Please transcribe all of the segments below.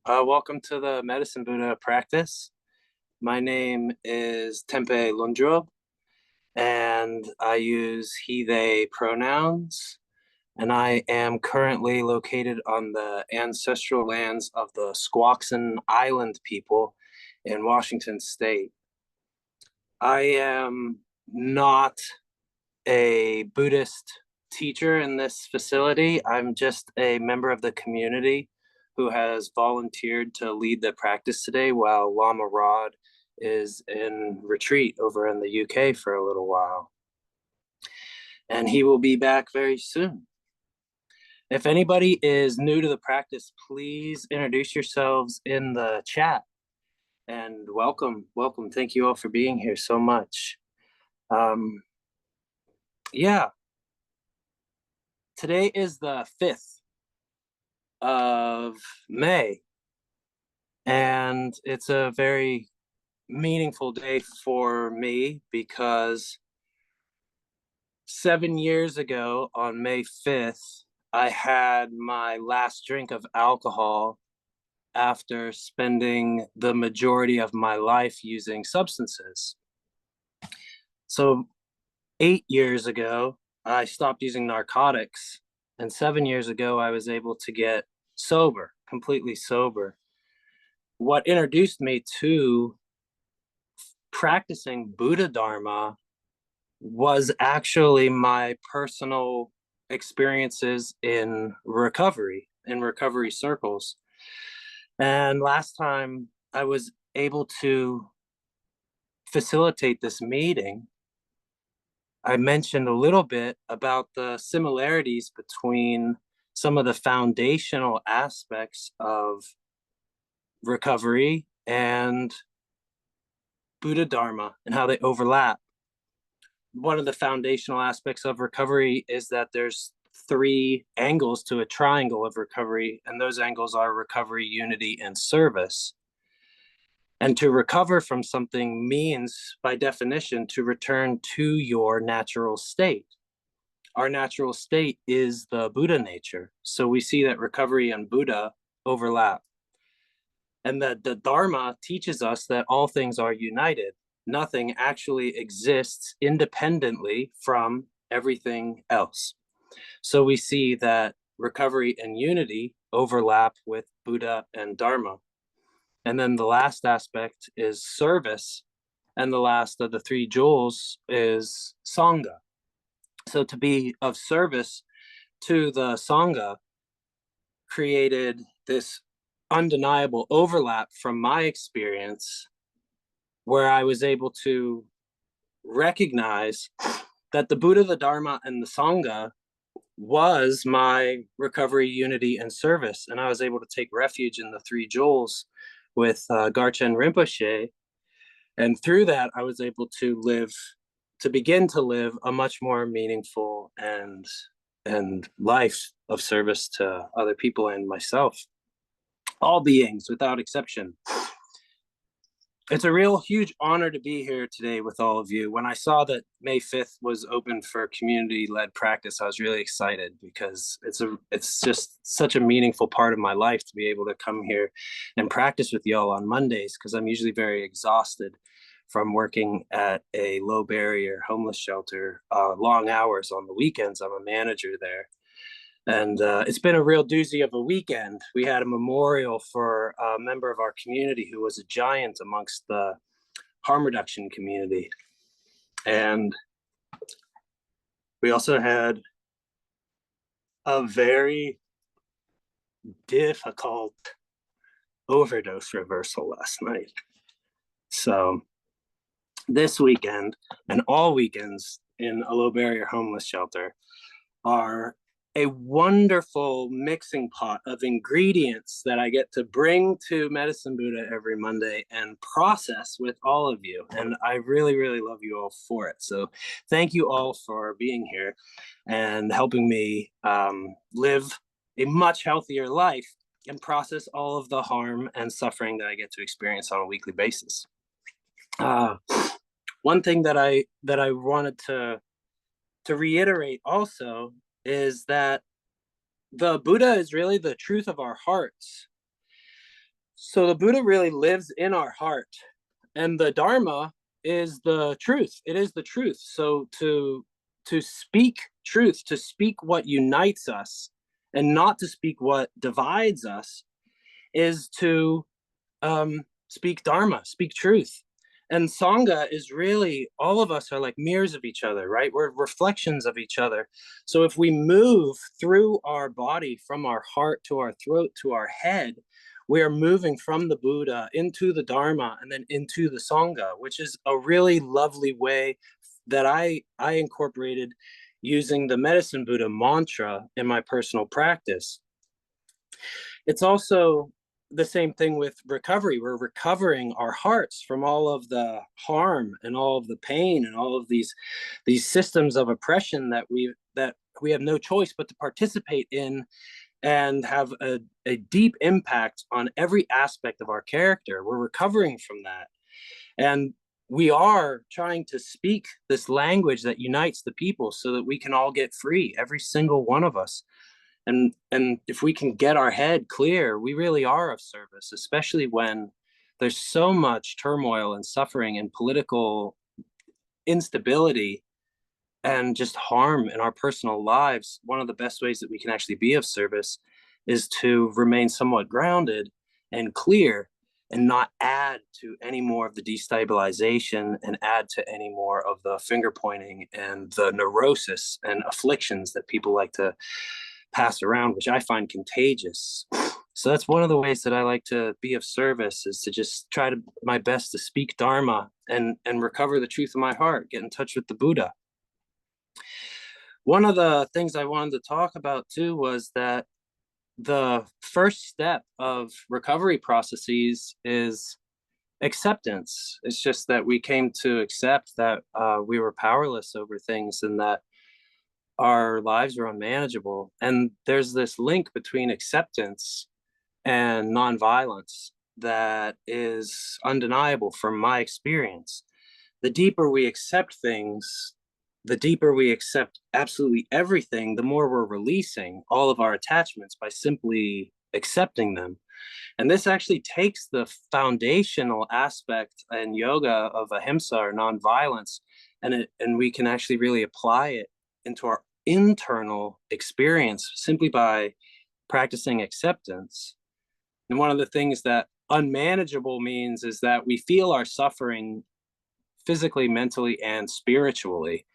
Welcome to the Medicine Buddha practice. My name is Thenphel Lhundrub, and I use he, they pronouns. And I am currently located on the ancestral lands of the Squaxin Island people in Washington State. I am not a Buddhist teacher in this facility. I'm just a member of the community who has volunteered to lead the practice today while Lama Rod is in retreat over in the UK for a little while. And he will be back very soon. If anybody is new to the practice, please introduce yourselves in the chat. And welcome. Thank you all for being here so much. Yeah, today is the 5th of May, and it's a very meaningful day for me because 7 years ago on May 5th, I had my last drink of alcohol after spending the majority of my life using substances. So 8 years ago, I stopped using narcotics, and 7 years ago, I was able to get sober, completely sober. What introduced me to practicing Buddha Dharma was actually my personal experiences in recovery circles. And last time I was able to facilitate this meeting, I mentioned a little bit about the similarities between some of the foundational aspects of recovery and Buddha Dharma and how they overlap. One of the foundational aspects of recovery is that there's 3 angles to a triangle of recovery, and those angles are recovery, unity, and service. And to recover from something means, by definition, to return to your natural state. Our natural state is the Buddha nature. So we see that recovery and Buddha overlap. And that the Dharma teaches us that all things are united. Nothing actually exists independently from everything else. So we see that recovery and unity overlap with Buddha and Dharma. And then the last aspect is service. And the last of the 3 jewels is Sangha. So to be of service to the Sangha created this undeniable overlap from my experience, where I was able to recognize that the Buddha, the Dharma, and the Sangha was my recovery, unity, and service. And I was able to take refuge in the 3 jewels with Garchen Rinpoche. And through that, I was able to begin to live a much more meaningful and life of service to other people and myself, all beings without exception. It's a real huge honor to be here today with all of you. When I saw that May 5th was open for community-led practice, I was really excited because it's just such a meaningful part of my life to be able to come here and practice with y'all on Mondays, because I'm usually very exhausted from working at a low barrier homeless shelter, long hours on the weekends. I'm a manager there. And it's been a real doozy of a weekend. We had a memorial for a member of our community who was a giant amongst the harm reduction community. And we also had a very difficult overdose reversal last night. So this weekend and all weekends in a low barrier homeless shelter are a wonderful mixing pot of ingredients that I get to bring to Medicine Buddha every Monday and process with all of you. And I really, really love you all for it. So thank you all for being here and helping me live a much healthier life and process all of the harm and suffering that I get to experience on a weekly basis. One thing that I wanted to reiterate also is that the Buddha is really the truth of our hearts. So the Buddha really lives in our heart, and the Dharma is the truth. It is the truth. So to speak truth, to speak what unites us, and not to speak what divides us, is to speak Dharma, speak truth. And Sangha is really, all of us are like mirrors of each other, right? We're reflections of each other. So if we move through our body, from our heart to our throat to our head, we are moving from the Buddha into the Dharma and then into the Sangha, which is a really lovely way that I incorporated using the Medicine Buddha mantra in my personal practice. It's also the same thing with recovery. We're recovering our hearts from all of the harm and all of the pain and all of these systems of oppression that we have no choice but to participate in, and have a deep impact on every aspect of our character. We're recovering from that. And we are trying to speak this language that unites the people so that we can all get free, every single one of us. And if we can get our head clear, we really are of service, especially when there's so much turmoil and suffering and political instability and just harm in our personal lives. One of the best ways that we can actually be of service is to remain somewhat grounded and clear, and not add to any more of the destabilization and add to any more of the finger pointing and the neurosis and afflictions that people like to pass around, which I find contagious. So that's one of the ways that I like to be of service, is to just try to my best to speak Dharma and recover the truth of my heart, get in touch with the Buddha. One of the things I wanted to talk about too was that the first step of recovery processes is acceptance. It's just that we came to accept that we were powerless over things, and that our lives were unmanageable. And there's this link between acceptance and nonviolence that is undeniable from my experience. The deeper we accept things, the deeper we accept absolutely everything, the more we're releasing all of our attachments by simply accepting them. And this actually takes the foundational aspect in yoga of ahimsa, or nonviolence, and we can actually really apply it into our internal experience simply by practicing acceptance. And one of the things that unmanageable means is that we feel our suffering physically, mentally, and spiritually.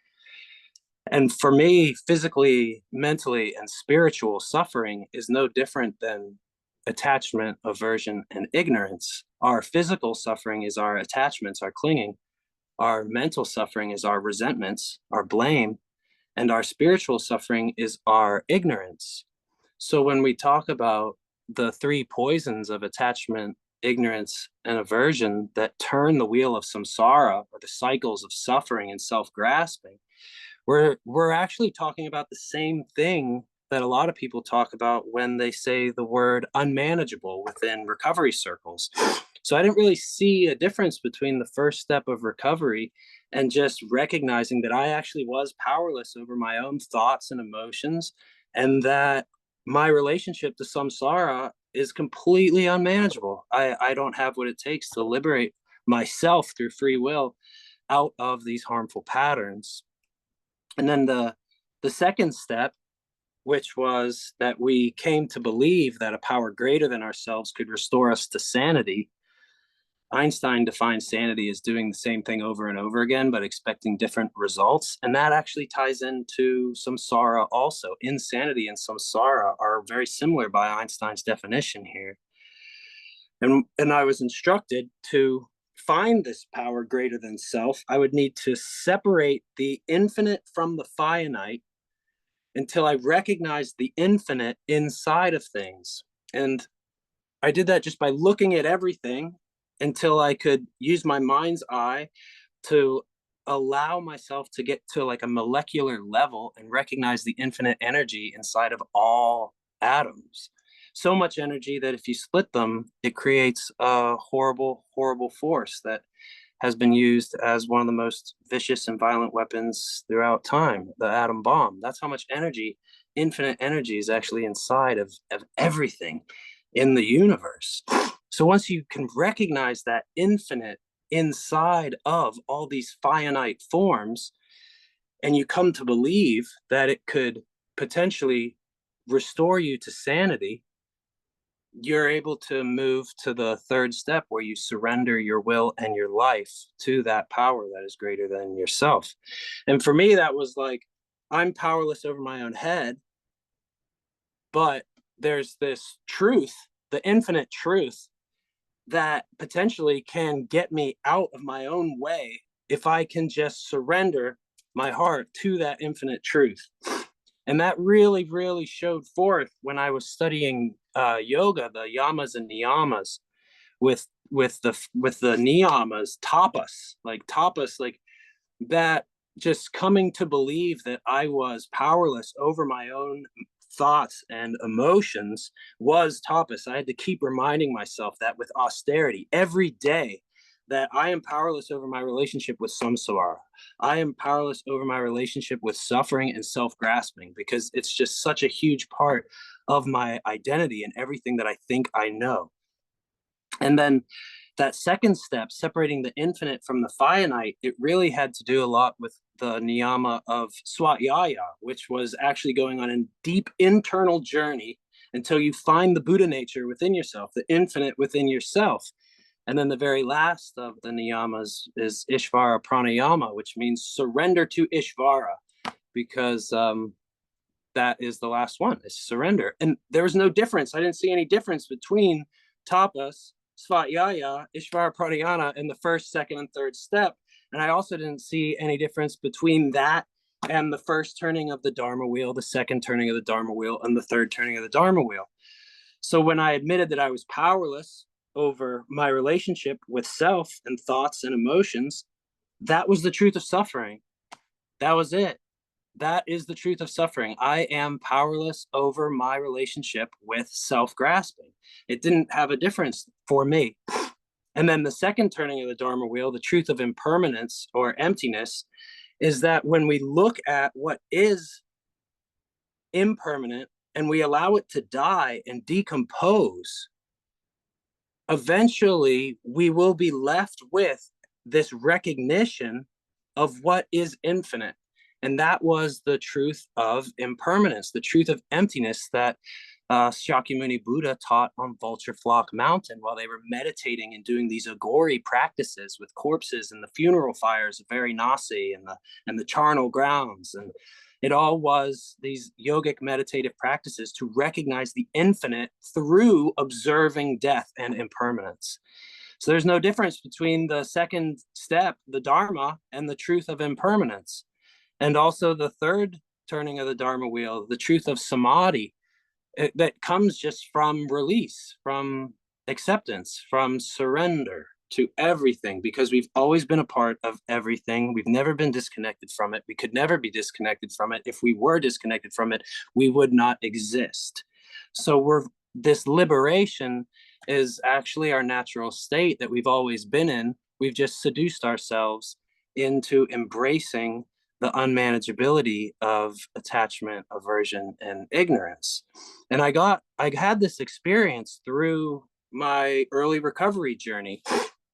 And for me, physically, mentally, and spiritual suffering is no different than attachment, aversion, and ignorance. Our physical suffering is our attachments, our clinging. Our mental suffering is our resentments, our blame, and our spiritual suffering is our ignorance. So when we talk about the three poisons of attachment, ignorance, and aversion that turn the wheel of samsara, or the cycles of suffering and self-grasping, we're actually talking about the same thing that a lot of people talk about when they say the word unmanageable within recovery circles. So I didn't really see a difference between the first step of recovery and just recognizing that I actually was powerless over my own thoughts and emotions, and that my relationship to samsara is completely unmanageable. I don't have what it takes to liberate myself through free will out of these harmful patterns. And then the second step, which was that we came to believe that a power greater than ourselves could restore us to sanity. Einstein defined sanity as doing the same thing over and over again, but expecting different results. And that actually ties into samsara also. Insanity and samsara are very similar by Einstein's definition here. And I was instructed to find this power greater than self. I would need to separate the infinite from the finite until I recognized the infinite inside of things. And I did that just by looking at everything until I could use my mind's eye to allow myself to get to like a molecular level and recognize the infinite energy inside of all atoms. So much energy that if you split them, it creates a horrible, horrible force that has been used as one of the most vicious and violent weapons throughout time, the atom bomb. That's how much energy, infinite energy, is actually inside of everything in the universe. So once you can recognize that infinite inside of all these finite forms, and you come to believe that it could potentially restore you to sanity, you're able to move to the third step where you surrender your will and your life to that power that is greater than yourself. And for me, that was like, I'm powerless over my own head, but there's this truth, the infinite truth, that potentially can get me out of my own way if I can just surrender my heart to that infinite truth. And that really, really showed forth when I was studying yoga, the yamas and niyamas, with the niyamas, tapas, like that, just coming to believe that I was powerless over my own thoughts and emotions was tapas. I had to keep reminding myself that with austerity every day, that I am powerless over my relationship with samsara. I am powerless over my relationship with suffering and self-grasping, because it's just such a huge part of my identity and everything that I think I know. And then that second step, separating the infinite from the finite, it really had to do a lot with the niyama of swatyaya, which was actually going on a deep internal journey until you find the Buddha nature within yourself, the infinite within yourself. And then the very last of the niyamas is Ishvara Pranayama, which means surrender to Ishvara, because that is the last one, is surrender. And there was no difference. I didn't see any difference between tapas, svatyaya, Ishvara Pranayama, and the first, second, and third step. And I also didn't see any difference between that and the first turning of the Dharma wheel, the second turning of the Dharma wheel, and the third turning of the Dharma wheel. So when I admitted that I was powerless over my relationship with self and thoughts and emotions, that was the truth of suffering. That was it. That is the truth of suffering. I am powerless over my relationship with self-grasping. It didn't have a difference for me. And then the second turning of the Dharma wheel, the truth of impermanence or emptiness, is that when we look at what is impermanent and we allow it to die and decompose, eventually we will be left with this recognition of what is infinite. And that was the truth of impermanence, the truth of emptiness that Shakyamuni Buddha taught on Vulture Flock Mountain while they were meditating and doing these agori practices with corpses and the funeral fires of Varanasi and the charnel grounds. And it all was these yogic meditative practices to recognize the infinite through observing death and impermanence. So there's no difference between the second step, the Dharma, and the truth of impermanence. And also the third turning of the Dharma wheel, the truth of samadhi, that comes just from release, from acceptance, from surrender to everything, because we've always been a part of everything. We've never been disconnected from it. We could never be disconnected from it. If we were disconnected from it, we would not exist. So this liberation is actually our natural state that we've always been in. We've just seduced ourselves into embracing the unmanageability of attachment, aversion, and ignorance. And I had this experience through my early recovery journey.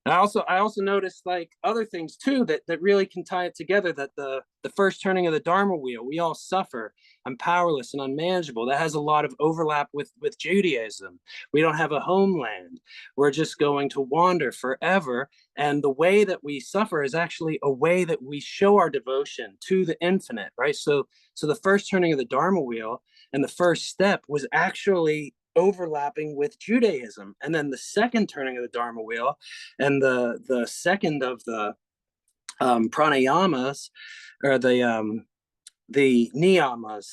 And I also noticed like other things too that really can tie it together, that the first turning of the Dharma wheel, we all suffer. I'm powerless and unmanageable. That has a lot of overlap with Judaism. We don't have a homeland. We're just going to wander forever. And the way that we suffer is actually a way that we show our devotion to the infinite, right? So the first turning of the Dharma wheel and the first step was actually overlapping with Judaism. And then the second turning of the Dharma wheel and the second of the pranayamas, or the niyamas,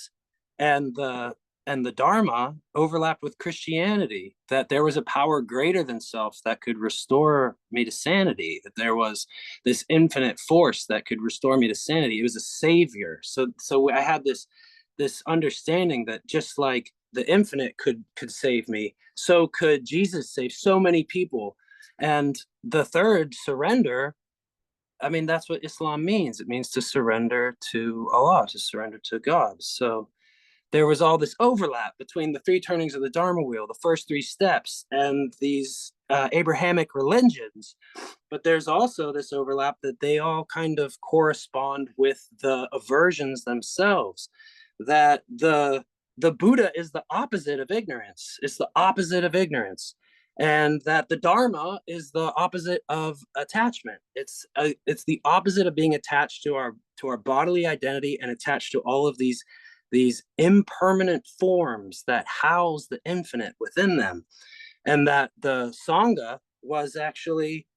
and the Dharma overlapped with Christianity, that there was a power greater than self that could restore me to sanity, that there was this infinite force that could restore me to sanity. It was a savior. So I had this understanding that just like the infinite could save me, so could Jesus save so many people. And the third, surrender, I mean, that's what Islam means. It means to surrender to Allah, to surrender to God. So there was all this overlap between the three turnings of the Dharma wheel, the first three steps, and these Abrahamic religions, but there's also this overlap that they all kind of correspond with the aversions themselves. That the Buddha is the opposite of ignorance. It's the opposite of ignorance, and that the Dharma is the opposite of attachment. It's the opposite of being attached to our bodily identity and attached to all of these impermanent forms that house the infinite within them, and that the Sangha was actually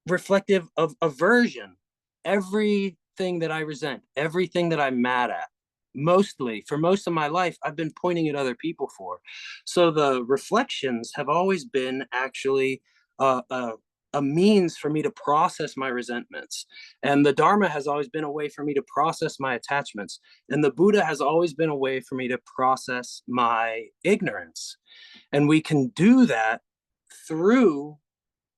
reflective of aversion. Everything that I resent, everything that I'm mad at, mostly for most of my life, I've been pointing at other people for. So the reflections have always been actually a means for me to process my resentments. And the Dharma has always been a way for me to process my attachments. And the Buddha has always been a way for me to process my ignorance. And we can do that through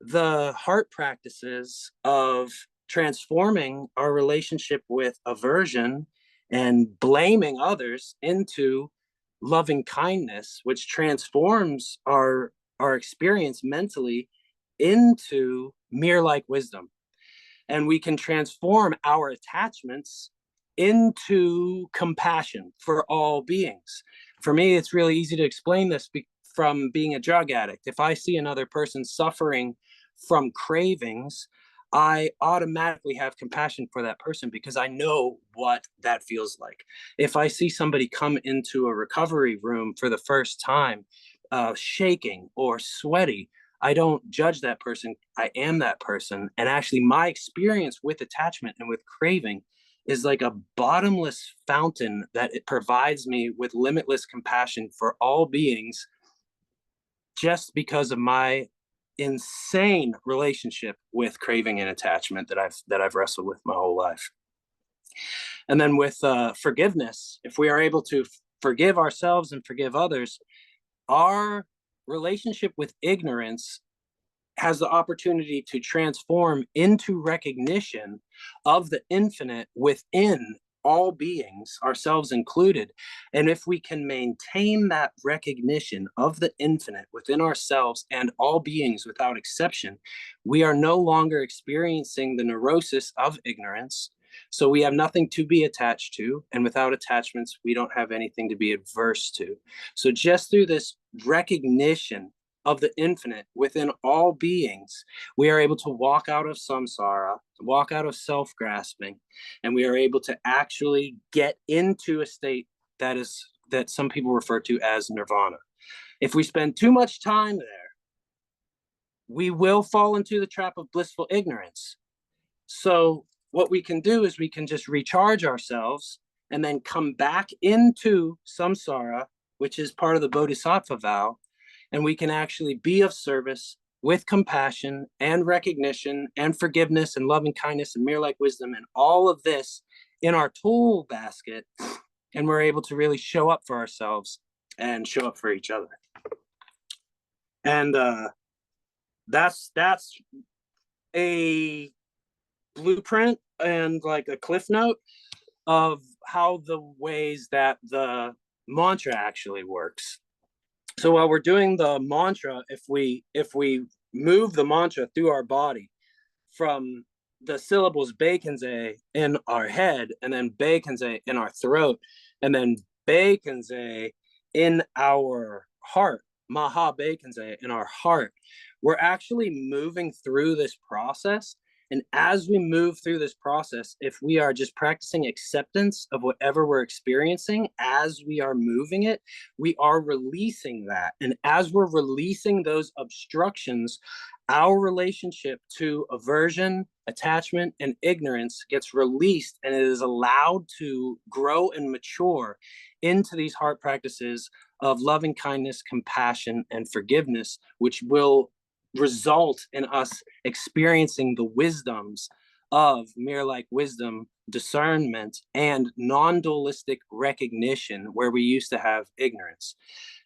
the heart practices of transforming our relationship with aversion and blaming others into loving kindness, which transforms our experience mentally into mere like wisdom. And we can transform our attachments into compassion for all beings. For me, it's really easy to explain this from being a drug addict. If I see another person suffering from cravings, I automatically have compassion for that person because I know what that feels like. If I see somebody come into a recovery room for the first time, shaking or sweaty, I don't judge that person. I am that person. And actually, my experience with attachment and with craving is like a bottomless fountain that it provides me with limitless compassion for all beings just because of my insane relationship with craving and attachment that I've wrestled with my whole life. And then with forgiveness, if we are able to forgive ourselves and forgive others, our relationship with ignorance has the opportunity to transform into recognition of the infinite within all beings, ourselves included. And if we can maintain that recognition of the infinite within ourselves and all beings without exception, we are no longer experiencing the neurosis of ignorance. So we have nothing to be attached to, and without attachments, we don't have anything to be adverse to. So just through this recognition of the infinite within all beings, we are able to walk out of samsara, walk out of self-grasping, and we are able to actually get into a state that some people refer to as nirvana. If we spend too much time there, we will fall into the trap of blissful ignorance. So what we can do is we can just recharge ourselves and then come back into samsara, which is part of the bodhisattva vow, and we can actually be of service with compassion and recognition and forgiveness and loving kindness and mere like wisdom and all of this in our tool basket. And we're able to really show up for ourselves and show up for each other. And that's a blueprint and like a cliff note of how the ways that the mantra actually works. So while we're doing the mantra, if we move the mantra through our body from the syllables Beikanze in our head, and then Beikanze in our throat, and then Beikanze in our heart, Maha Beikanze in our heart, we're actually moving through this process. And as we move through this process, if we are just practicing acceptance of whatever we're experiencing as we are moving it, we are releasing that. And as we're releasing those obstructions, our relationship to aversion, attachment, and ignorance gets released, and it is allowed to grow and mature into these heart practices of loving kindness, compassion, and forgiveness, which will result in us experiencing the wisdoms of mere like wisdom, discernment, and non-dualistic recognition where we used to have ignorance.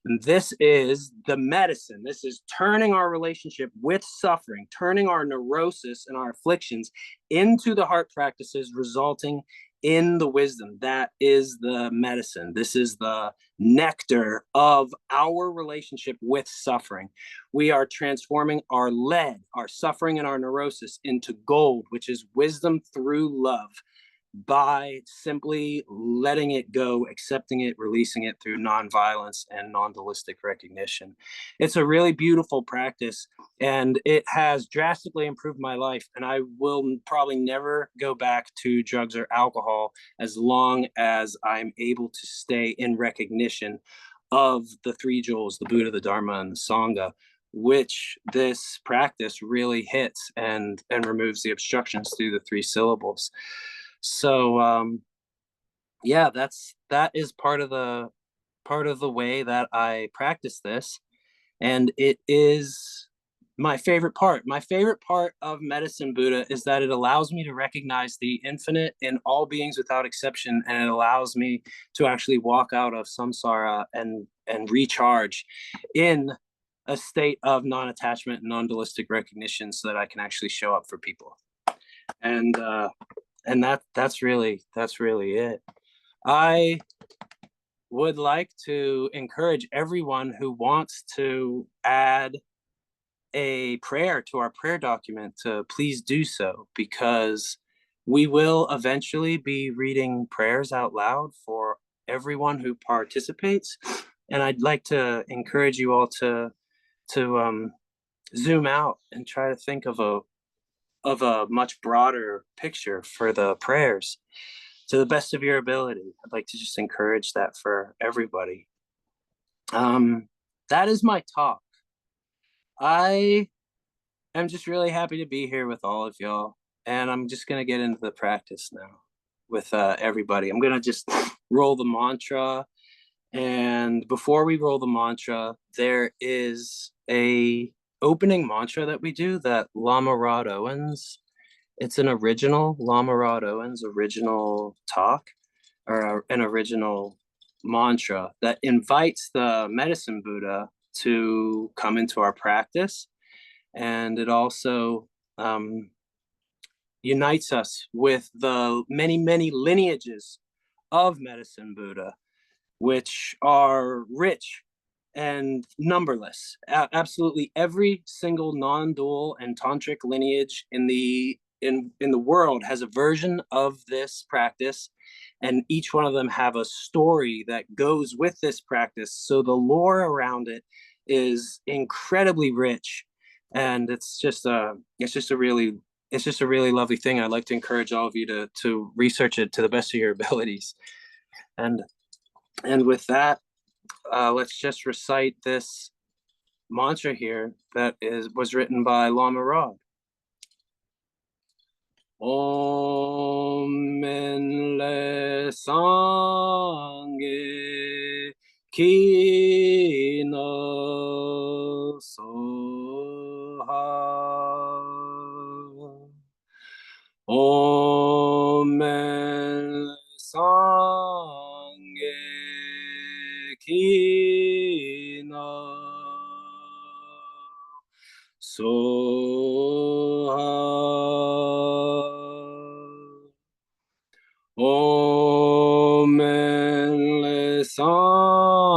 And this is the medicine. This is turning our relationship with suffering, turning our neurosis and our afflictions into the heart practices, resulting in the wisdom. That is the medicine. This is the nectar of our relationship with suffering. We are transforming our lead, our suffering, and our neurosis into gold, which is wisdom through love, by simply letting it go, accepting it, releasing it through nonviolence and non-dualistic recognition. It's a really beautiful practice, and it has drastically improved my life. And I will probably never go back to drugs or alcohol as long as I'm able to stay in recognition of the three jewels, the Buddha, the Dharma, and the Sangha, which this practice really hits and removes the obstructions through the three syllables. So yeah, that is part of the way that I practice this, and it is my favorite part. My favorite part of medicine Buddha is that it allows me to recognize the infinite in all beings without exception, and it allows me to actually walk out of samsara and recharge in a state of non-attachment and non-dualistic recognition, so that I can actually show up for people. And that's really it. I would like to encourage everyone who wants to add a prayer to our prayer document to please do so, because we will eventually be reading prayers out loud for everyone who participates. And I'd like to encourage you all to zoom out and try to think of a much broader picture for the prayers to the best of your ability. I'd like to just encourage that for everybody. That is my talk. I am just really happy to be here with all of y'all, and I'm just gonna get into the practice now with everybody. I'm gonna just roll the mantra, and before we roll the mantra, there is a opening mantra that we do that Lama Rod owns. It's an original Lama Rod Owens original talk, or an original mantra that invites the medicine Buddha to come into our practice. And it also unites us with the many, many lineages of medicine Buddha, which are rich and numberless. Absolutely every single non-dual and tantric lineage in the world has a version of this practice, and each one of them have a story that goes with this practice. So the lore around it is incredibly rich, and it's just a really lovely thing. I'd like to encourage all of you to research it to the best of your abilities. And with that, let's just recite this mantra here that was written by Lama Rod. Om Menle Sangye Kino Soha. Om Menle Sangye Kino Soha. Om Menle Sangye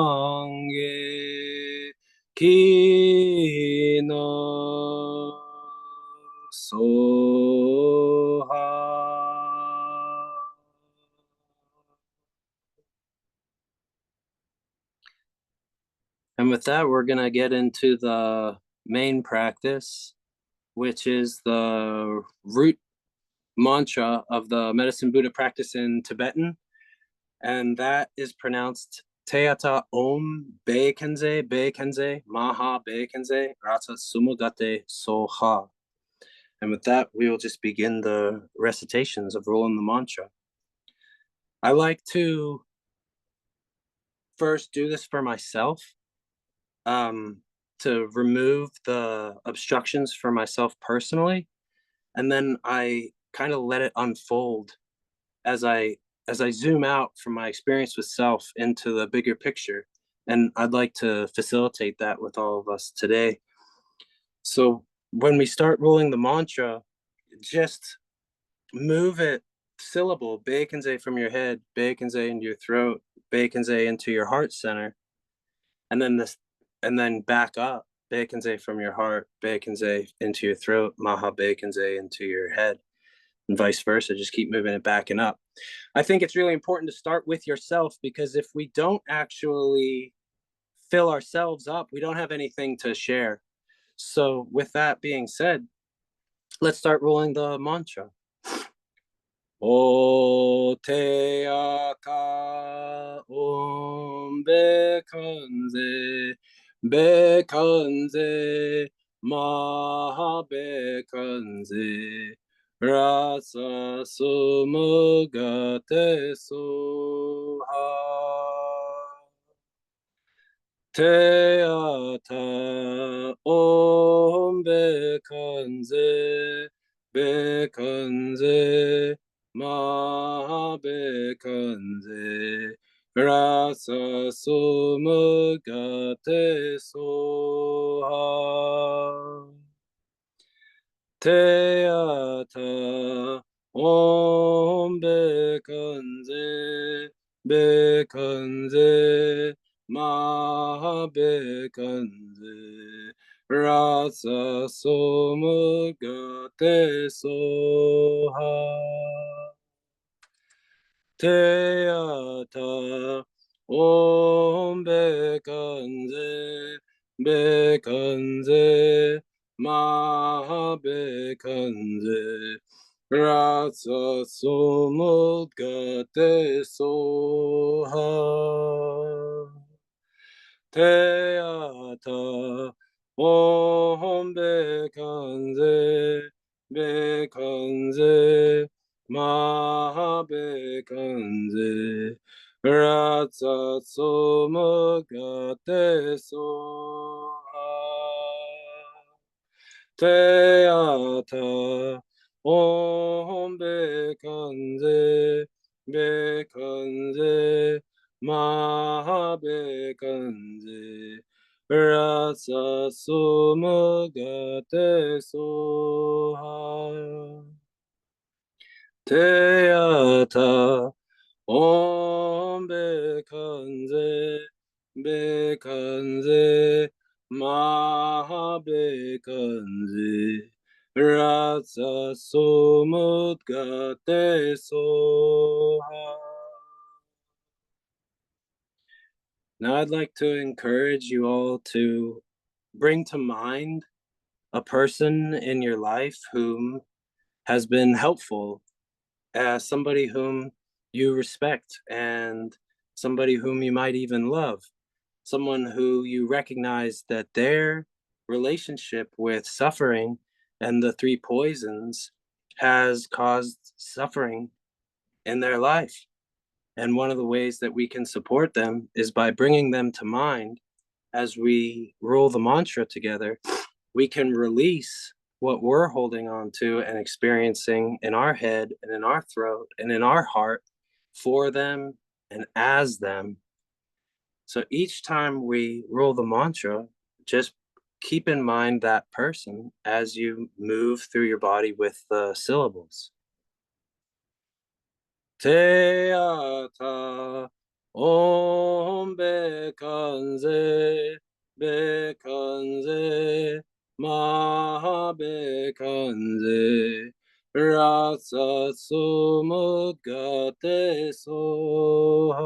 Kino Soha. And with that, we're going to get into the main practice, which is the root mantra of the medicine Buddha practice in Tibetan. And that is pronounced Teata Om Be Kenze, Maha Be Kenze, Rata Sumugate Soha. And with that, we will just begin the recitations of rolling the mantra. I like to first do this for myself, to remove the obstructions for myself personally, and then I kind of let it unfold as I zoom out from my experience with self into the bigger picture. And I'd like to facilitate that with all of us today. So when we start rolling the mantra, just move it syllable, Bekenze, from your head, Bekenze into your throat, Bekenze into your heart center, and then and then back up, Bekenze from your heart, Bekenze into your throat, Maha Bekenze into your head, and vice versa. Just keep moving it back and up. I think it's really important to start with yourself, because if we don't actually fill ourselves up, we don't have anything to share. So, with that being said, let's start rolling the mantra. O te aka om bekanze, bekanze, maha bekanze, rasa sumugate soha. Te ata om bekanze, bekanze, ma bekanze, rasa sumugate soha. Te ata om bekanze, bekanze, ma bekanze, rasa somugate soha. Te ata om bekanze, bekanze, ma bekanze, rasa somugate soha. Te ata om bekanze, bekanze, ma bekanze, ratsa somagate soha. Te ata om bekanze, bekanze, ma bekanze, rasa sumagate soha. Te ata om bekanze, bekanze, ma bekanze, ratsa sumudgate soha. Now I'd like to encourage you all to bring to mind a person in your life whom has been helpful, as somebody whom you respect, and somebody whom you might even love, someone who you recognize that their relationship with suffering and the three poisons has caused suffering in their life. And one of the ways that we can support them is by bringing them to mind as we roll the mantra together. We can release what we're holding on to and experiencing in our head and in our throat and in our heart for them and as them. So each time we roll the mantra, just keep in mind that person as you move through your body with the syllables. Te ata om bekanze, bekanze, ma bekanze, rasa sumudgate soha.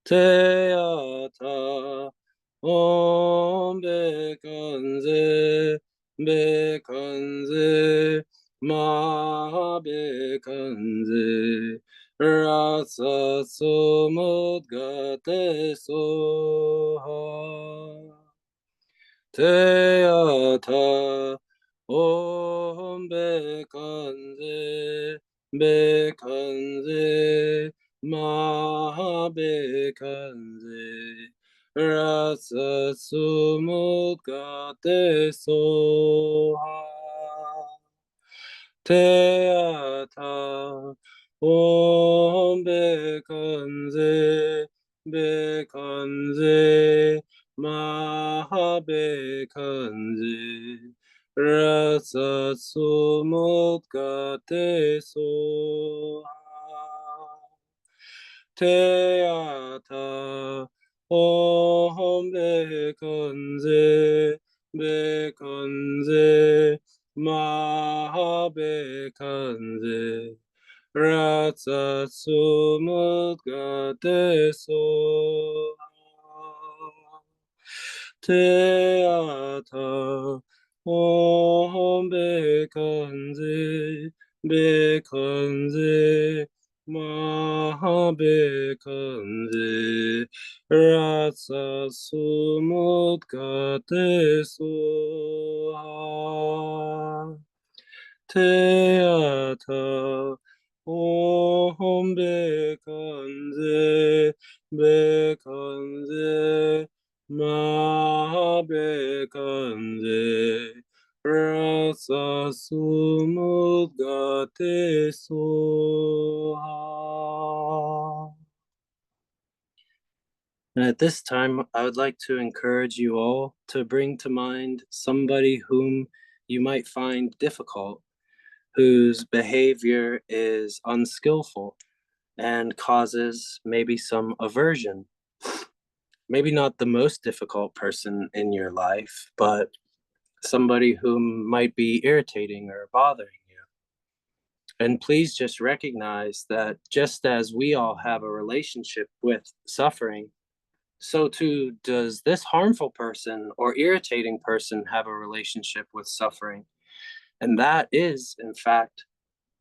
Te ata om bekanze, bekanze, ma bekanze, rasa sumudgate soha. Te ata om bekanze, bekanze, ma bekanze, rasa sumudgate soha. Te ata om bekanze, bekanze, ma bekanze, rasa sumut gate soha. Teata Om Bekanze Bekanze Mahabekanze Ratsa Sumut Gate Soha. Teata Om Bekanze Bekanze Mahabekanze Rasa Sumut Gate Soha. Teata Om Bekanze Bekanze Mahabekanze Rasa Sumut Gate Soha. And at this time, I would like to encourage you all to bring to mind somebody whom you might find difficult, whose behavior is unskillful and causes maybe some aversion. Maybe not the most difficult person in your life, but somebody whom might be irritating or bothering you. And please just recognize that just as we all have a relationship with suffering, so too does this harmful person or irritating person have a relationship with suffering. And that is, in fact,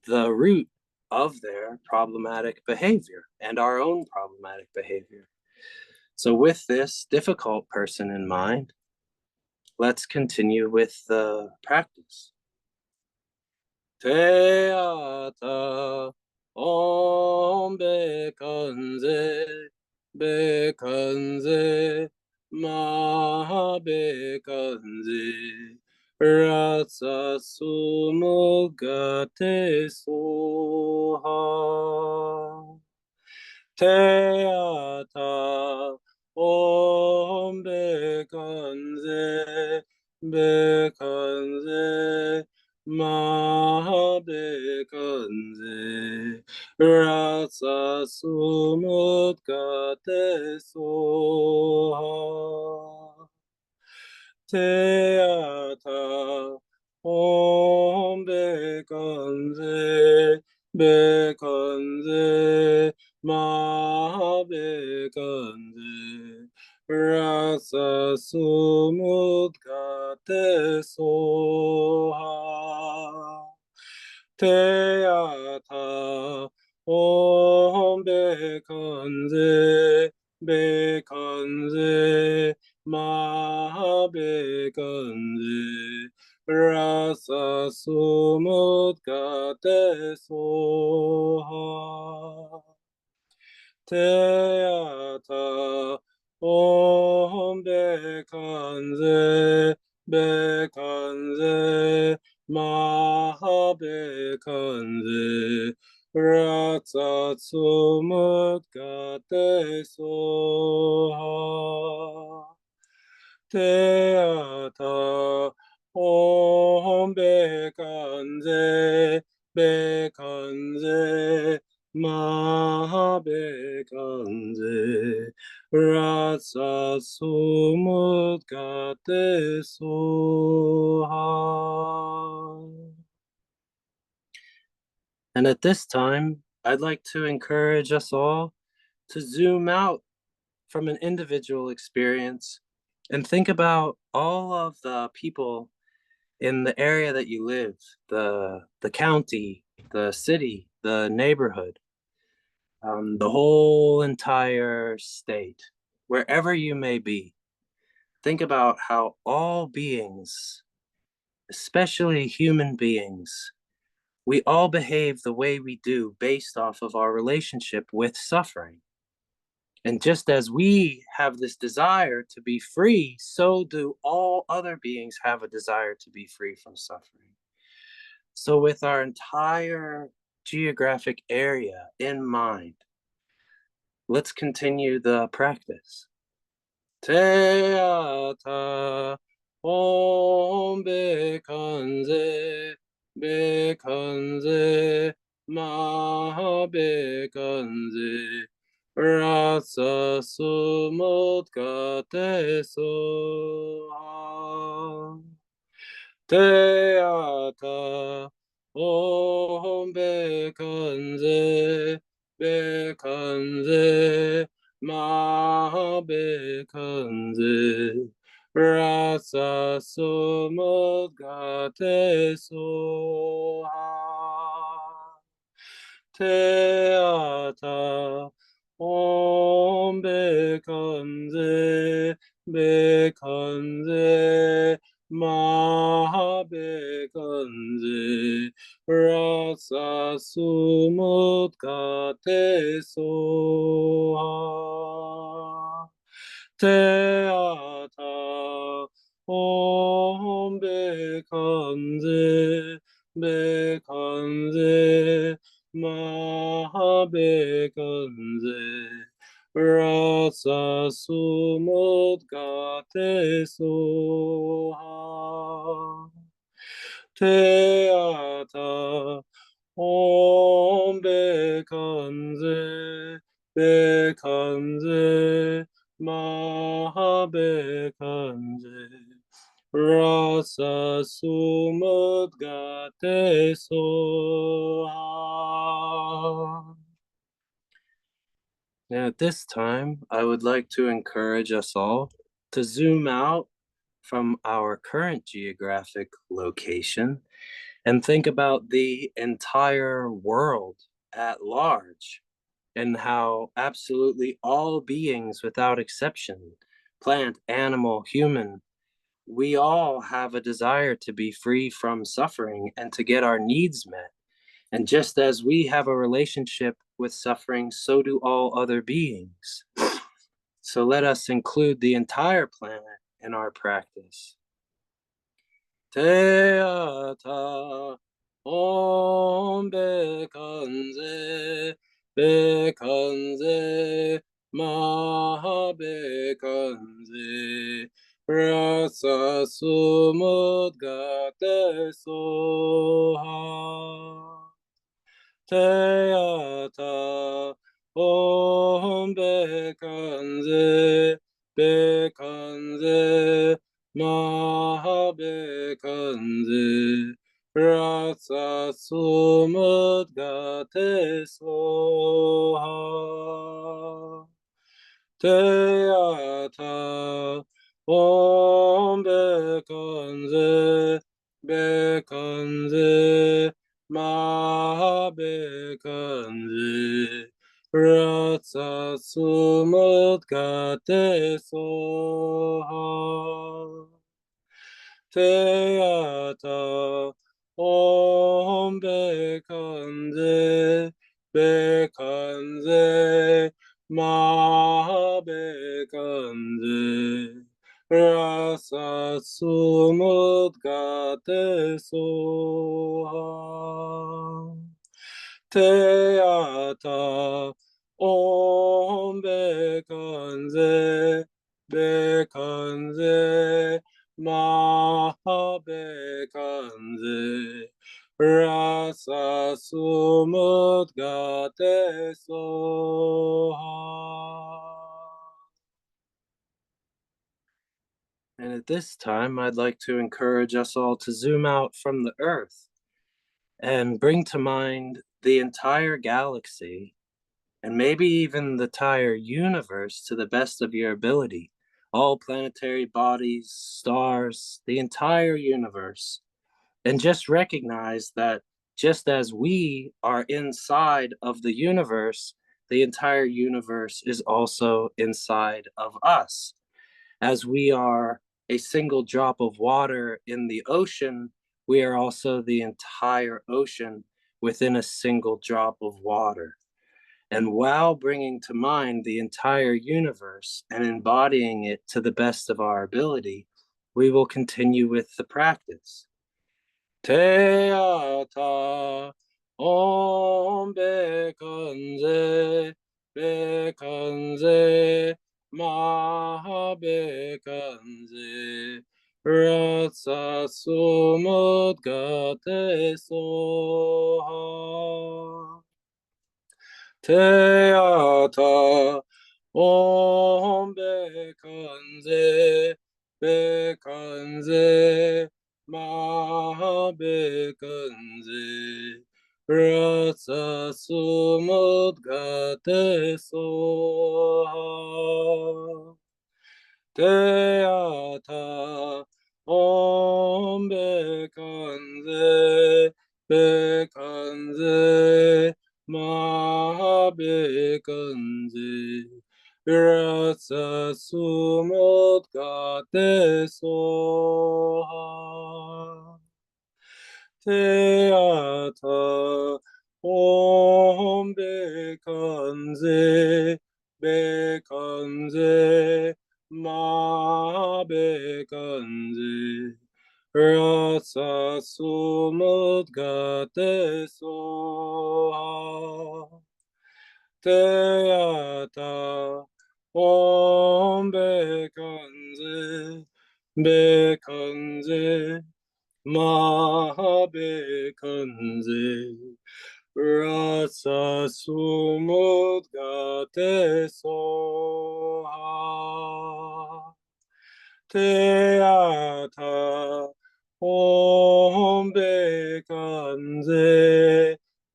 the root of their problematic behavior and our own problematic behavior. So, with this difficult person in mind, let's continue with the practice. Teata Om Bekanze Bekanze Maha Bekanze Ratsa Sumugate Soha. Teata Om Bekanze Bekanze Mahabekanze Rasa Sumut Gate Soha. Teata Om Bekanze Bekanze Mahabekanze Rasa Sumut Gate Soha. Teata Om Bekanze Bekanze Mahabekanze Rasa Sumut Gate Soha. Teata Om Bekanze Bekanze Mahabekanze Ratsa Sumut Gate Soha. Teata Om Bekanze Bekanze Mahabekanze Ratsa Sumut Gate Soha. And at this time, I'd like to encourage us all to zoom out from an individual experience and think about all of the people in the area that you live, the county, the city, the neighborhood, the whole entire state, wherever you may be. Think about how all beings, especially human beings, we all behave the way we do based off of our relationship with suffering. And just as we have this desire to be free, so do all other beings have a desire to be free from suffering. So, with our entire geographic area in mind, let's continue the practice. Teata Om Bekanze bekanze rasa sumut gate soha teata om bekanze ma bekanze rasa sumut gate soha teata om bekanze ma bekanze rasa sumut gate soha teata om bekanze ma bekanze rasa sumut gate soha teata om bekanze ma bekanze rasa sumut gate soha. Now, at this time, I would like to encourage us all to zoom out from our current geographic location and think about the entire world at large and how absolutely all beings without exception, plant, animal, human, we all have a desire to be free from suffering and to get our needs met. And just as we have a relationship with suffering, so do all other beings. So let us include the entire planet in our practice. Teata om bekanze maha bekanze rasa sumut gate soha teata om bekanze maha bekanze rasa sumut gate soha teata om bekanze maha bekanze rasa sumut gate soha teata om bekanze maha bekanze rasa sumut gate soha teata om bekanze maha bekanze rasa sumut gate soha. And at this time, I'd like to encourage us all to zoom out from the Earth and bring to mind the entire galaxy and maybe even the entire universe to the best of your ability. All planetary bodies, stars, the entire universe. And just recognize that just as we are inside of the universe, the entire universe is also inside of us. As we are a single drop of water in the ocean, we are also the entire ocean within a single drop of water. And while bringing to mind the entire universe and embodying it to the best of our ability, we will continue with the practice. Teata om bekanze maha bekanze rasa sumut gate soha Teata Om Bekanze Bekanze Ma Bekanze Rasa Sumudgate Soha Teata Om Bekanze Bekanze Ma Bekanze Rasa Sumut Gate Soha Teata Om Bekanze Bekanze Ma Bekanze Rasa Sumut Gate Soha Teata Om Bekanze Bekanze Mahabekanze Rasa Sumut Gate Soha Teata Om Bekanze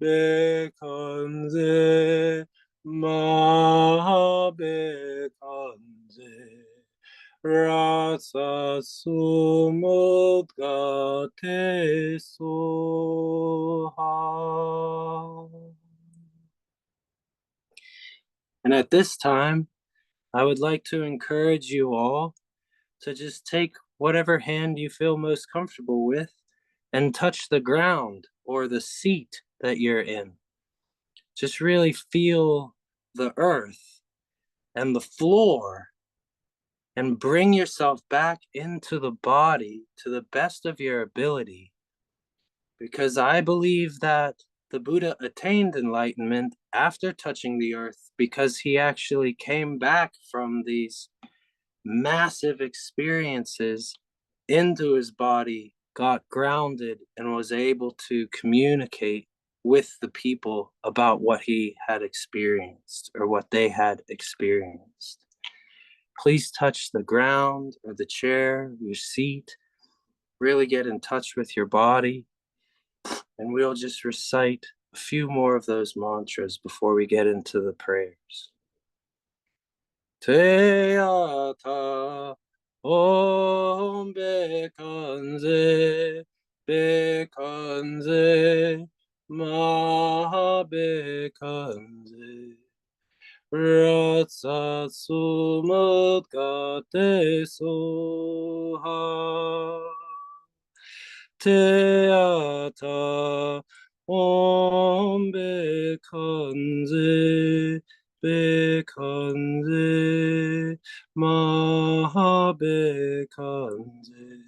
Bekanze Mahabekanze Rasa Sumut Gate Soha. And at this time, I would like to encourage you all to just take whatever hand you feel most comfortable with and touch the ground or the seat that you're in. Just really feel the earth and the floor and bring yourself back into the body to the best of your ability. Because I believe that the Buddha attained enlightenment after touching the earth because he actually came back from these massive experiences into his body, got grounded, and was able to communicate with the people about what he had experienced or what they had experienced. Please touch the ground or the chair, your seat. Really get in touch with your body. And we'll just recite a few more of those mantras before we get into the prayers. Teata Om Bekanze Bekanze Maha Bekanze Ratsa Sumut Gate Soha Teata Om Bekanze Bekanze Maha Bekanze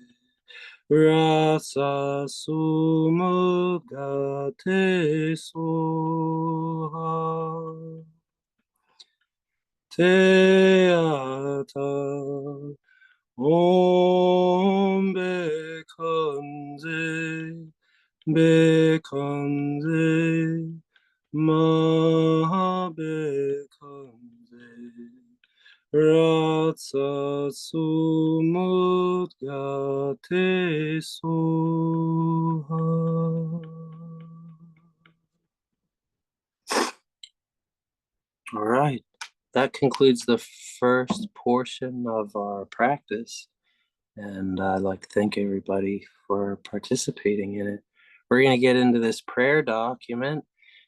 Rasa Sumut Gate Soha Teata Om Bekanze Bekanze Maha Bekanze Ratsa Sumut Gate Soha. All right. That concludes the first portion of our practice. And I'd like to thank everybody for participating in it. We're going to get into this prayer document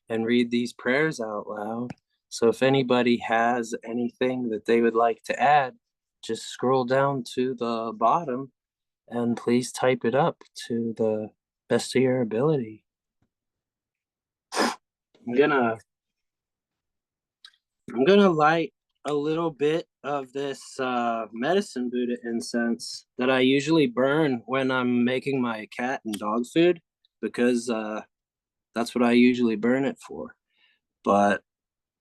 and read these prayers out loud. So if anybody has anything that they would like to add, just scroll down to the bottom and please type it up to the best of your ability. I'm gonna light a little bit of this medicine Buddha incense that I usually burn when I'm making my cat and dog food because that's what I usually burn it for. But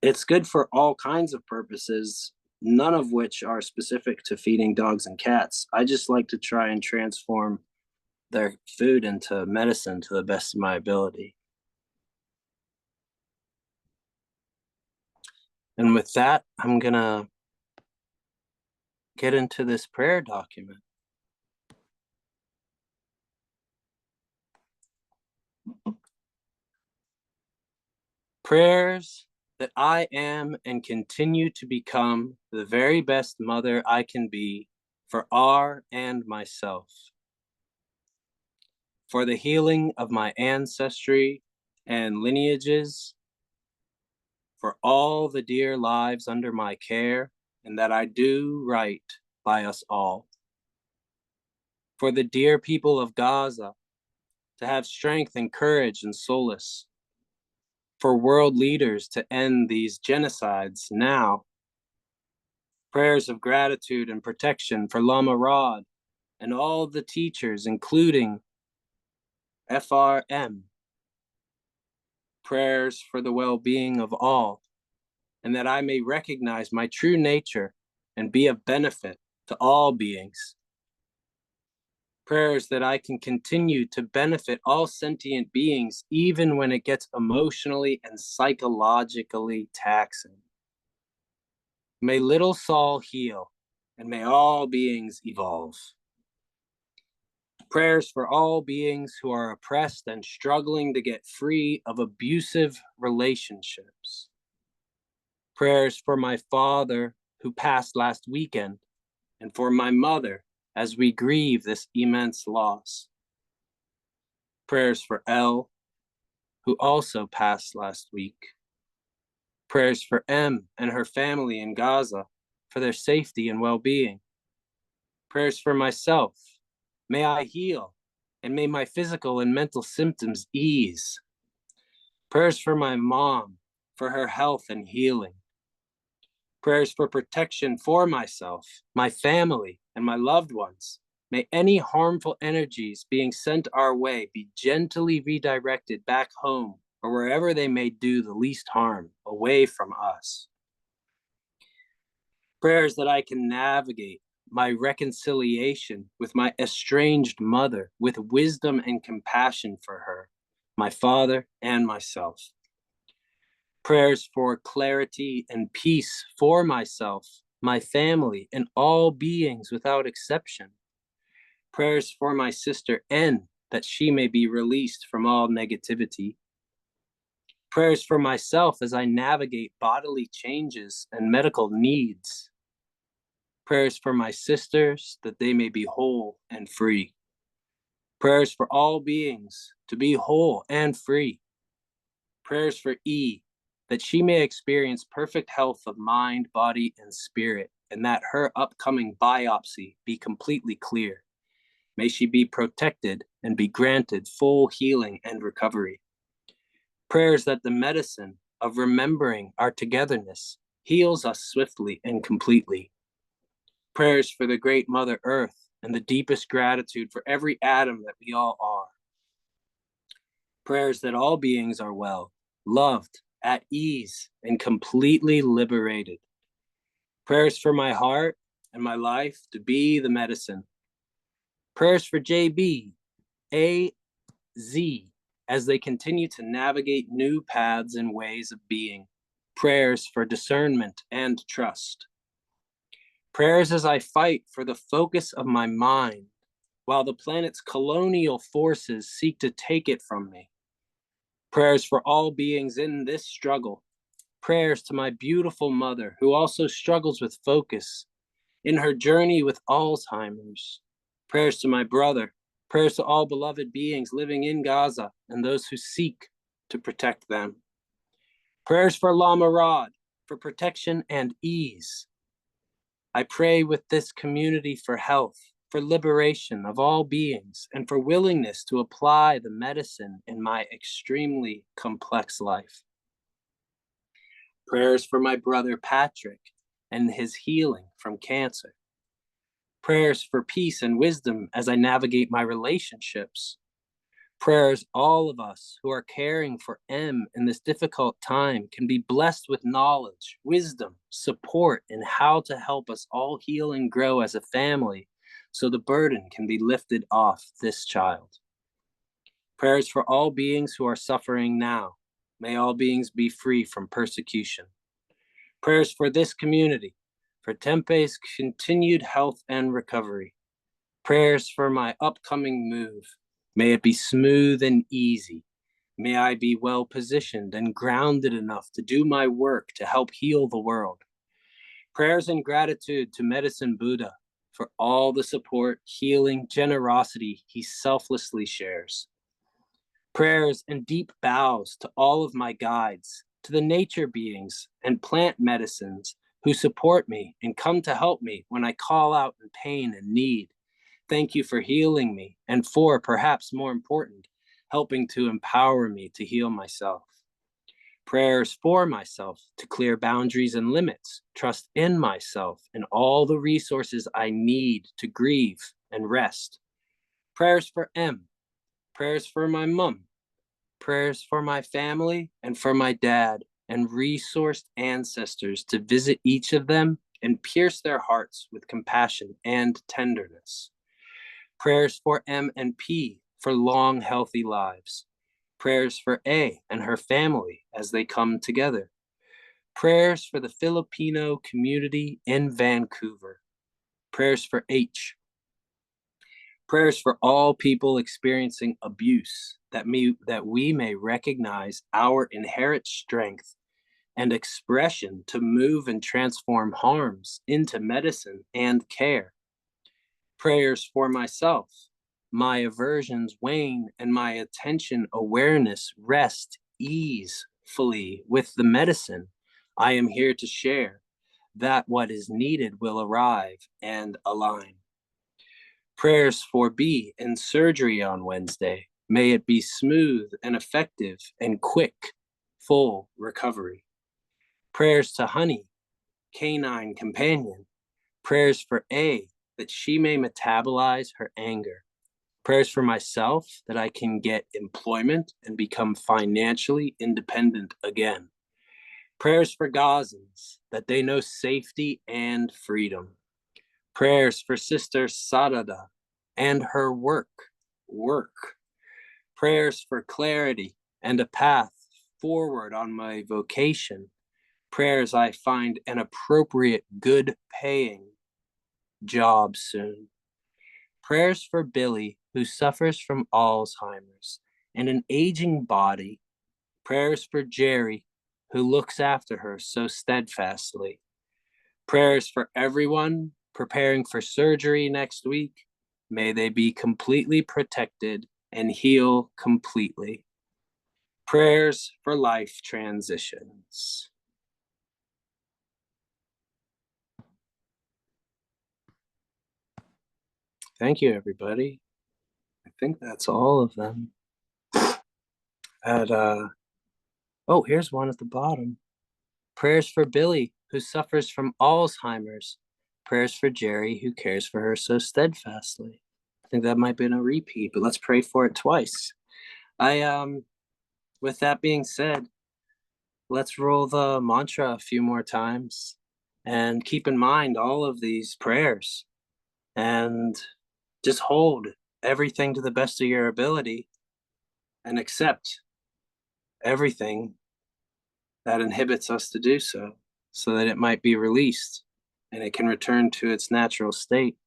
it's good for all kinds of purposes, none of which are specific to feeding dogs and cats. I just like to try and transform their food into medicine to the best of my ability. And with that, I'm going to get into this prayer document. Prayers that I am and continue to become the very best mother I can be for R and myself. For the healing of my ancestry and lineages, for all the dear lives under my care, and that I do right by us all. For the dear people of Gaza, to have strength and courage and solace. For world leaders to end these genocides now. Prayers of gratitude and protection for Lama Rod and all the teachers, including FRM. Prayers for the well-being of all, and that I may recognize my true nature and be of benefit to all beings. Prayers that I can continue to benefit all sentient beings, even when it gets emotionally and psychologically taxing. May little Saul heal, and may all beings evolve. Prayers for all beings who are oppressed and struggling to get free of abusive relationships. Prayers for my father who passed last weekend, and for my mother as we grieve this immense loss. Prayers for Elle, who also passed last week. Prayers for M and her family in Gaza, for their safety and well-being. Prayers for myself. May I heal, and may my physical and mental symptoms ease. Prayers for my mom, for her health and healing. Prayers for protection for myself, my family, and my loved ones. May any harmful energies being sent our way be gently redirected back home or wherever they may do the least harm, away from us. Prayers that I can navigate my reconciliation with my estranged mother with wisdom and compassion for her, my father, and myself. Prayers for clarity and peace for myself, my family, and all beings without exception. Prayers for my sister N, that she may be released from all negativity. Prayers for myself as I navigate bodily changes and medical needs. Prayers for my sisters, that they may be whole and free. Prayers for all beings to be whole and free. Prayers for E, that she may experience perfect health of mind, body, and spirit, and that her upcoming biopsy be completely clear. May she be protected and be granted full healing and recovery. Prayers that the medicine of remembering our togetherness heals us swiftly and completely. Prayers for the great Mother Earth and the deepest gratitude for every atom that we all are. Prayers that all beings are well, loved, at ease, and completely liberated. Prayers for my heart and my life to be the medicine. Prayers for JB, AZ, as they continue to navigate new paths and ways of being. Prayers for discernment and trust. Prayers as I fight for the focus of my mind, while the planet's colonial forces seek to take it from me. Prayers for all beings in this struggle. Prayers to my beautiful mother, who also struggles with focus in her journey with Alzheimer's. Prayers to my brother. Prayers to all beloved beings living in Gaza and those who seek to protect them. Prayers for Lama Rod, for protection and ease. I pray with this community for health, for liberation of all beings, and for willingness to apply the medicine in my extremely complex life. Prayers for my brother Patrick and his healing from cancer. Prayers for peace and wisdom as I navigate my relationships. Prayers all of us who are caring for M in this difficult time can be blessed with knowledge, wisdom, support, and how to help us all heal and grow as a family so the burden can be lifted off this child. Prayers for all beings who are suffering now. May all beings be free from persecution. Prayers for this community, for Tempe's continued health and recovery. Prayers for my upcoming move. May it be smooth and easy. May I be well positioned and grounded enough to do my work to help heal the world. Prayers and gratitude to Medicine Buddha for all the support, healing, generosity he selflessly shares. Prayers and deep bows to all of my guides, to the nature beings and plant medicines who support me and come to help me when I call out in pain and need. Thank you for healing me and for, perhaps more important, helping to empower me to heal myself. Prayers for myself to clear boundaries and limits, trust in myself and all the resources I need to grieve and rest. Prayers for M, prayers for my mom, prayers for my family and for my dad, and resourced ancestors to visit each of them and pierce their hearts with compassion and tenderness. Prayers for M and P for long, healthy lives. Prayers for A and her family as they come together. Prayers for the Filipino community in Vancouver. Prayers for H. Prayers for all people experiencing abuse, that we may recognize our inherent strength and expression to move and transform harms into medicine and care. Prayers for myself, my aversions wane and my attention awareness rest easefully with the medicine I am here to share, that what is needed will arrive and align. Prayers for B in surgery on Wednesday. May it be smooth and effective and quick, full recovery. Prayers to Honey, canine companion. Prayers for A, that she may metabolize her anger. Prayers for myself, that I can get employment and become financially independent again. Prayers for Gazans, that they know safety and freedom. Prayers for Sister Sarada and her work. Prayers for clarity and a path forward on my vocation. Prayers I find an appropriate, good paying job soon. Prayers for Billy, who suffers from Alzheimer's and an aging body. Prayers for Jerry, who looks after her so steadfastly. Prayers for everyone preparing for surgery next week. May they be completely protected and heal completely. Prayers for life transitions. Thank you, everybody. I think that's all of them. Oh, here's one at the bottom. Prayers for Billy, who suffers from Alzheimer's. Prayers for Jerry, who cares for her so steadfastly. I think that might be a repeat, but let's pray for it twice. With that being said, let's roll the mantra a few more times and keep in mind all of these prayers and just hold everything to the best of your ability and accept everything that inhibits us to do so, so that it might be released and it can return to its natural state,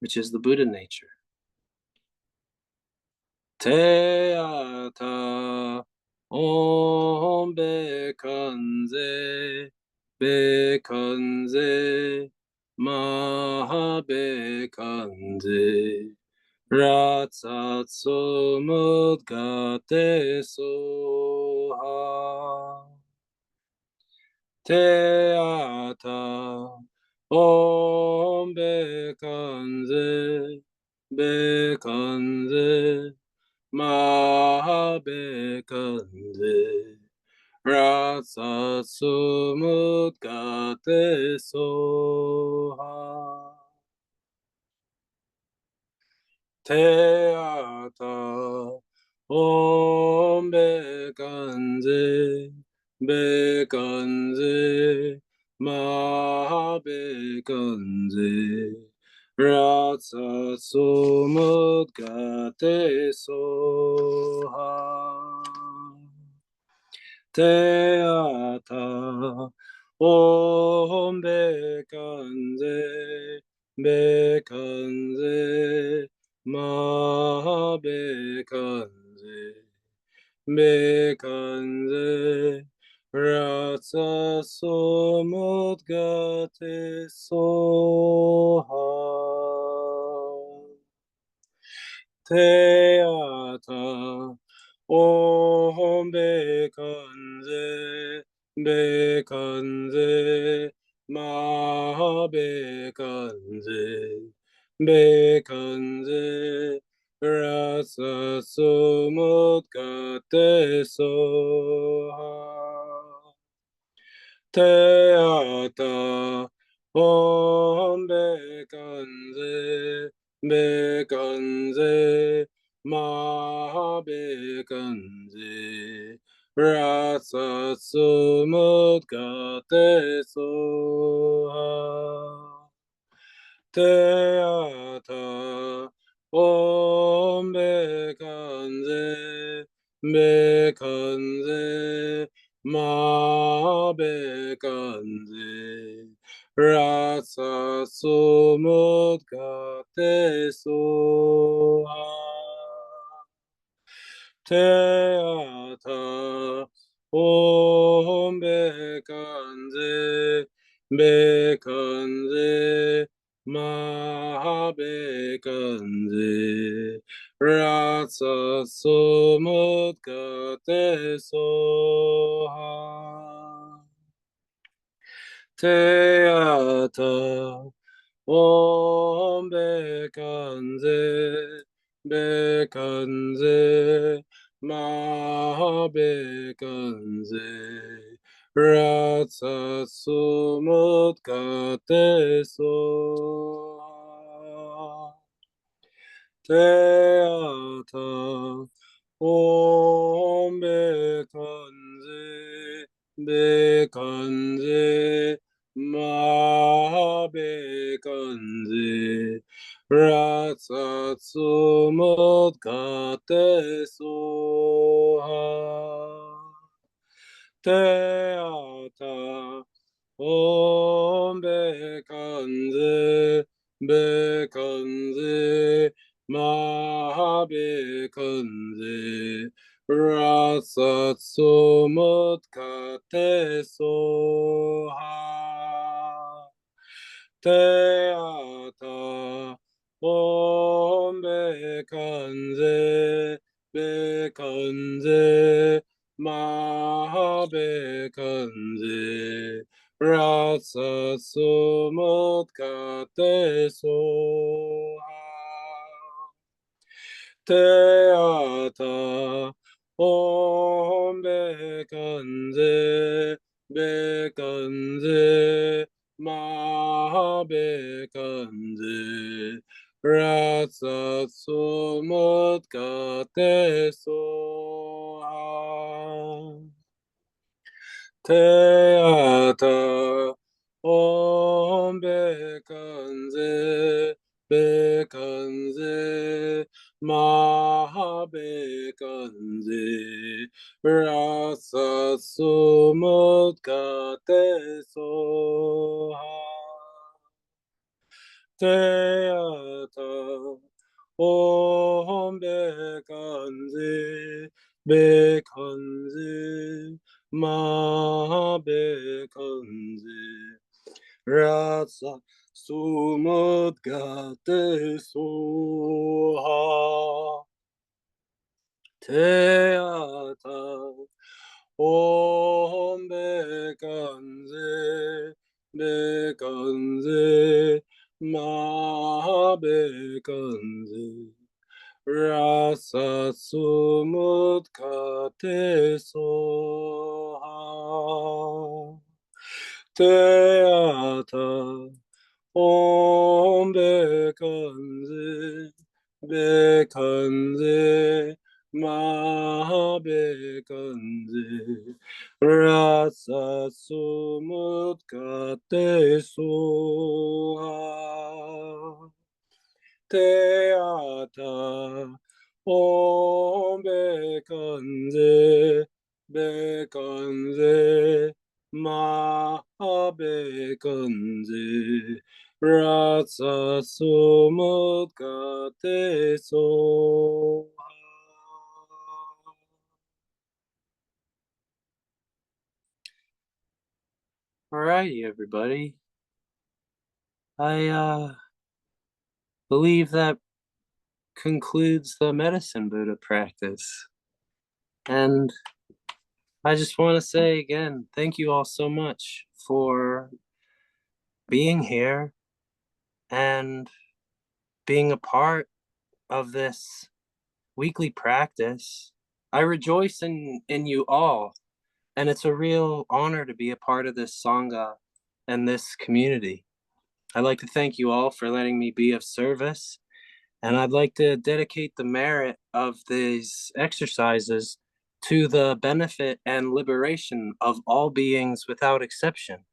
which is the Buddha nature. Te ata om bekanze, bekanze, maha bekanze, ratsatso mudgate soha. Te ata om bekanze, bekanze, maha bekanze, ratsatsu mudgate soha. Te ata om bekanze, bekanze, maha bekanze, ratsatsu mudgate soha. Te ata 옴 백간세 백간세 마 백간세 백간세 라사 소못 가테 소하 테아타 옴 백간세 백간세 마 백간세 백간세 라사 소못 가테 소하 테아타 옴 백간세 백간세 마 백간세 라사 소못 가테 소하 테아타 옴 백간세 백간세 마 백간세 라사 소못 가테 소하 테아타 옴 백간세 백간세 마 백간세 라사 소못 가테 소하 테아타 옴 백간세 백간세 마 백간세 라사 소못 가테 소하 테아타 옴 백간세 백간세 마 백간세 라사 소못 가테 소하 테아타 옴 백간세 백간세 마 백간세 라사 소못 가테 소하 테아타 옴 백간세 백간세 마 백간세 라사 소못 가테 소하 테아타 옴 백간세 백간세 마 백간세 라사 소못 가테 소하 테아타 옴 백간세 백간세 마 백간세 라사 소못 가테 소하 테아타 옴 백간세 백간세 마 백간세 라사 소못 가테 소하 테아타 옴 백간세 백간세 마 백간세 라사 소못 가테 소하 테아타 옴 백간세 백간세 마 백간세 라사 소못 가테 소하 테아타 옴 백간세 백간세 마 habe kanze rasa sumut kate so. Alrighty, everybody. I believe that concludes the medicine Buddha practice. And I just want to say again, thank you all so much for being here and being a part of this weekly practice. I rejoice in you all, and it's a real honor to be a part of this Sangha and this community. I'd like to thank you all for letting me be of service, and I'd like to dedicate the merit of these exercises to the benefit and liberation of all beings without exception.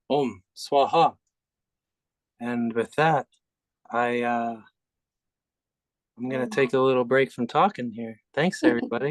Om Swaha. And with that, I'm gonna take a little break from talking here. Thanks, everybody.